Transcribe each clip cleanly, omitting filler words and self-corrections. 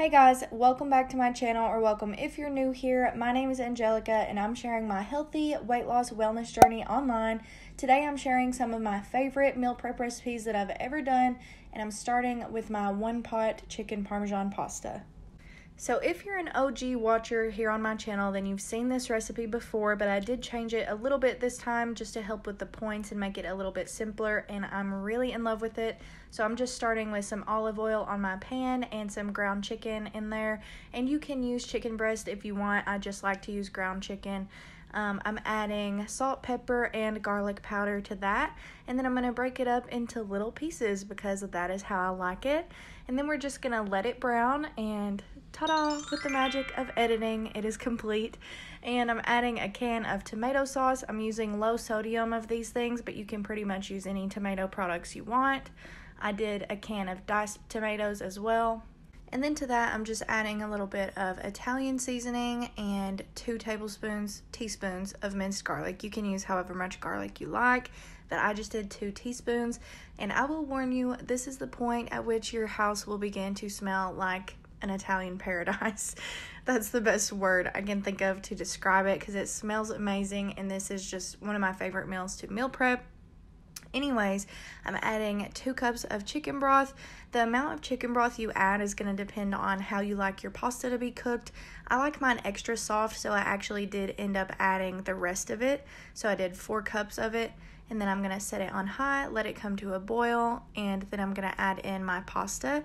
Hey guys, welcome back to my channel, or welcome if you're new here. My name is Angelica and I'm sharing my healthy weight loss wellness journey online. Today I'm sharing some of my favorite meal prep recipes that I've ever done, and I'm starting with my one pot chicken Parmesan pasta. So if you're an OG watcher here on my channel, then you've seen this recipe before, but I did change it a little bit this time just to help with the points and make it a little bit simpler, and I'm really in love with it. So I'm just starting with some olive oil on my pan and some ground chicken in there, and you can use chicken breast if you want. I just like to use ground chicken. I'm adding salt, pepper, and garlic powder to that, and then I'm going to break it up into little pieces because that is how I like it. And then we're just going to let it brown, and ta-da, with the magic of editing, it is complete. And I'm adding a can of tomato sauce. I'm using low sodium of these things, but you can pretty much use any tomato products you want. I did a can of diced tomatoes as well. And then to that, I'm just adding a little bit of Italian seasoning and 2 teaspoons of minced garlic. You can use however much garlic you like, but I just did 2 teaspoons. And I will warn you, this is the point at which your house will begin to smell like an Italian paradise. That's the best word I can think of to describe it, because it smells amazing, and this is just one of my favorite meals to meal prep. Anyways, I'm adding 2 cups of chicken broth. The amount of chicken broth you add is going to depend on how you like your pasta to be cooked. I like mine extra soft, so I actually did end up adding the rest of it. So I did 4 cups of it, and then I'm going to set it on high, let it come to a boil, and then I'm going to add in my pasta.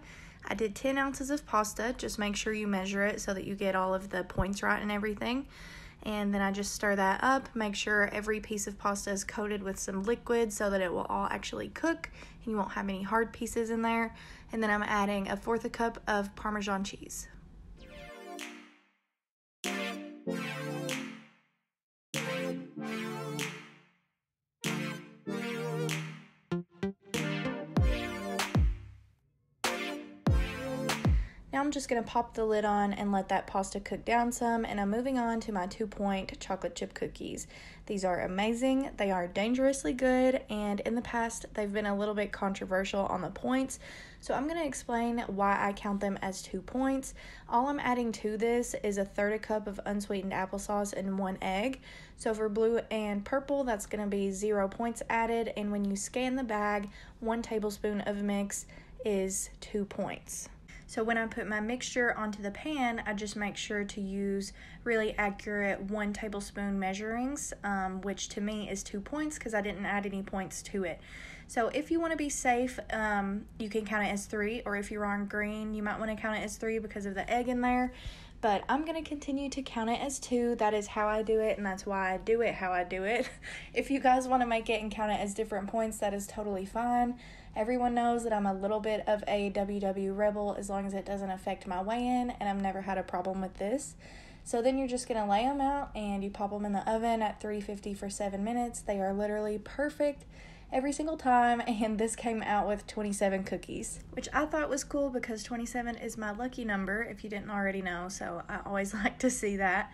I did 10 ounces of pasta. Just make sure you measure it so that you get all of the points right and everything. And then I just stir that up, make sure every piece of pasta is coated with some liquid so that it will all actually cook and you won't have any hard pieces in there. And then I'm adding 1/4 cup of Parmesan cheese. Now I'm just going to pop the lid on and let that pasta cook down some, and I'm moving on to my 2-point chocolate chip cookies. These are amazing. They are dangerously good, and in the past they've been a little bit controversial on the points, so I'm going to explain why I count them as 2 points. All I'm adding to this is 1/3 cup of unsweetened applesauce and 1 egg. So for blue and purple, that's going to be 0 points added, and when you scan the bag, 1 tablespoon of mix is 2 points. So when I put my mixture onto the pan, I just make sure to use really accurate 1 tablespoon measurings, which to me is 2 points because I didn't add any points to it. So if you want to be safe, you can count it as 3, or if you're on green, you might want to count it as 3 because of the egg in there. But I'm going to continue to count it as 2. That is how I do it, and that's why I do it how I do it. If you guys want to make it and count it as different points, that is totally fine. Everyone knows that I'm a little bit of a WW rebel as long as it doesn't affect my weigh-in, and I've never had a problem with this. So then you're just going to lay them out and you pop them in the oven at 350 for 7 minutes. They are literally perfect every single time, and this came out with 27 cookies, which I thought was cool because 27 is my lucky number, if you didn't already know, so I always like to see that.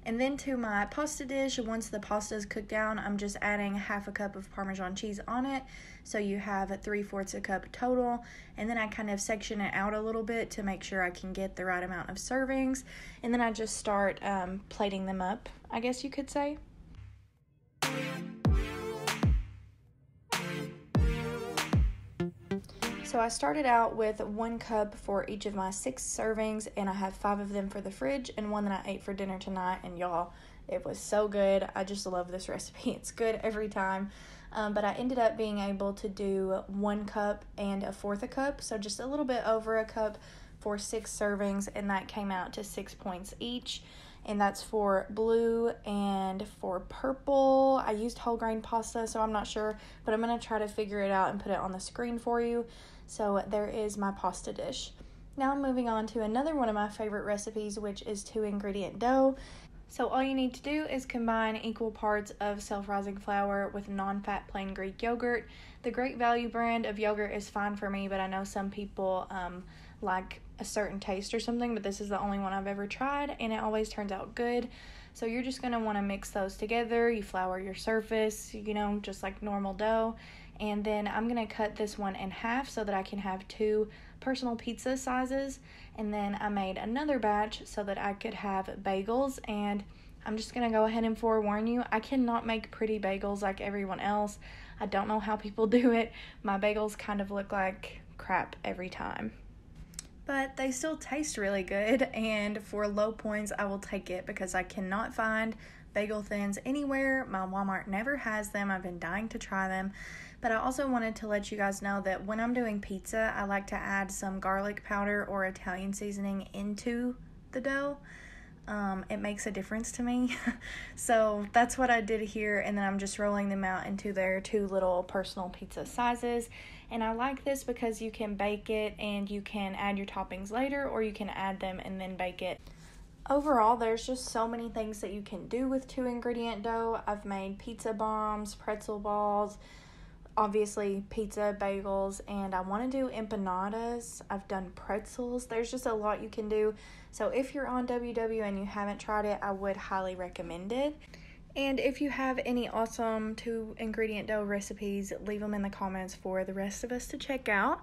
And then to my pasta dish, once the pasta is cooked down, I'm just adding 1/2 cup of Parmesan cheese on it, so you have 3/4 cup total. And then I kind of section it out a little bit to make sure I can get the right amount of servings, and then I just start plating them up, I guess you could say. So I started out with 1 cup for each of my 6 servings, and I have 5 of them for the fridge and 1 that I ate for dinner tonight. And y'all, it was so good. I just love this recipe. It's good every time. But I ended up being able to do 1 cup and 1/4 cup, so just a little bit over a cup for 6 servings, and that came out to 6 points each. And that's for blue, and for purple, I used whole grain pasta, so I'm not sure, but I'm going to try to figure it out and put it on the screen for you. So there is my pasta dish. Now I'm moving on to another one of my favorite recipes, which is 2-ingredient dough. So all you need to do is combine equal parts of self-rising flour with non-fat plain Greek yogurt. The Great Value brand of yogurt is fine for me, but I know some people like a certain taste or something, but this is the only one I've ever tried, and it always turns out good. So you're just going to want to mix those together. You flour your surface, just like normal dough, And then I'm going to cut this one in half so that I can have 2 personal pizza sizes. And then I made another batch so that I could have bagels. And I'm just going to go ahead and forewarn you, I cannot make pretty bagels like everyone else. I don't know how people do it. My bagels kind of look like crap every time. But they still taste really good, and for low points, I will take it because I cannot find bagel thins anywhere. My Walmart never has them. I've been dying to try them. But I also wanted to let you guys know that when I'm doing pizza, I like to add some garlic powder or Italian seasoning into the dough. It makes a difference to me. So that's what I did here, and then I'm just rolling them out into their 2 little personal pizza sizes. And I like this because you can bake it and you can add your toppings later, or you can add them and then bake it. Overall, there's just so many things that you can do with 2-ingredient dough. I've made pizza bombs, pretzel balls, obviously pizza, bagels, and I want to do empanadas. I've done pretzels. There's just a lot you can do. So if you're on WW and you haven't tried it, I would highly recommend it. And if you have any awesome 2-ingredient dough recipes, leave them in the comments for the rest of us to check out.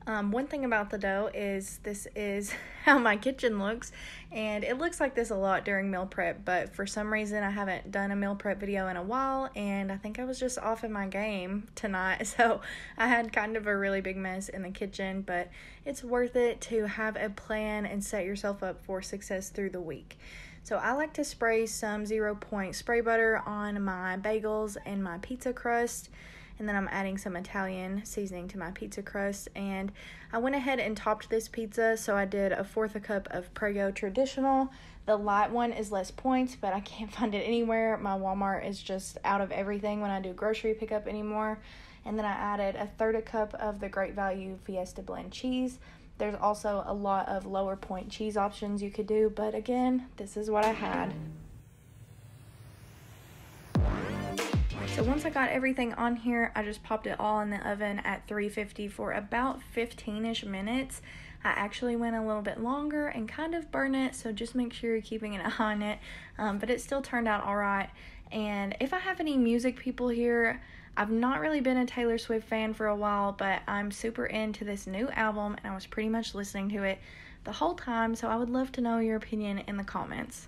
One thing about the dough is this is how my kitchen looks, and it looks like this a lot during meal prep, but for some reason I haven't done a meal prep video in a while, and I think I was just off in my game tonight, so I had kind of a really big mess in the kitchen, but it's worth it to have a plan and set yourself up for success through the week. So I like to spray some 0-point spray butter on my bagels and my pizza crust. And then I'm adding some Italian seasoning to my pizza crust. And I went ahead and topped this pizza. So I did 1/4 cup of Prego Traditional. The light one is less points, but I can't find it anywhere. My Walmart is just out of everything when I do grocery pickup anymore. And then I added 1/3 cup of the Great Value Fiesta Blend cheese. There's also a lot of lower point cheese options you could do, but again, this is what I had. So once I got everything on here, I just popped it all in the oven at 350 for about 15-ish minutes. I actually went a little bit longer and kind of burned it, so just make sure you're keeping an eye on it. But it still turned out all right. And if I have any music people here, I've not really been a Taylor Swift fan for a while, but I'm super into this new album, and I was pretty much listening to it the whole time, so I would love to know your opinion in the comments.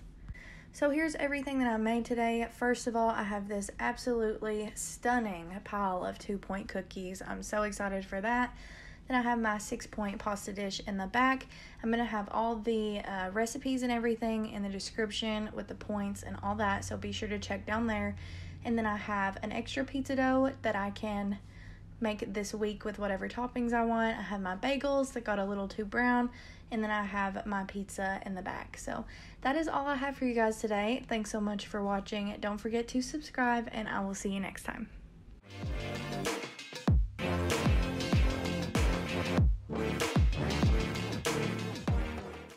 So here's everything that I made today. First of all, I have this absolutely stunning pile of 2-point cookies. I'm so excited for that. Then I have my 6-point pasta dish in the back. I'm going to have all the recipes and everything in the description with the points and all that, so be sure to check down there. And then I have an extra pizza dough that I can make this week with whatever toppings I want. I have my bagels that got a little too brown, and then I have my pizza in the back. So that is all I have for you guys today. Thanks so much for watching. Don't forget to subscribe, and I will see you next time.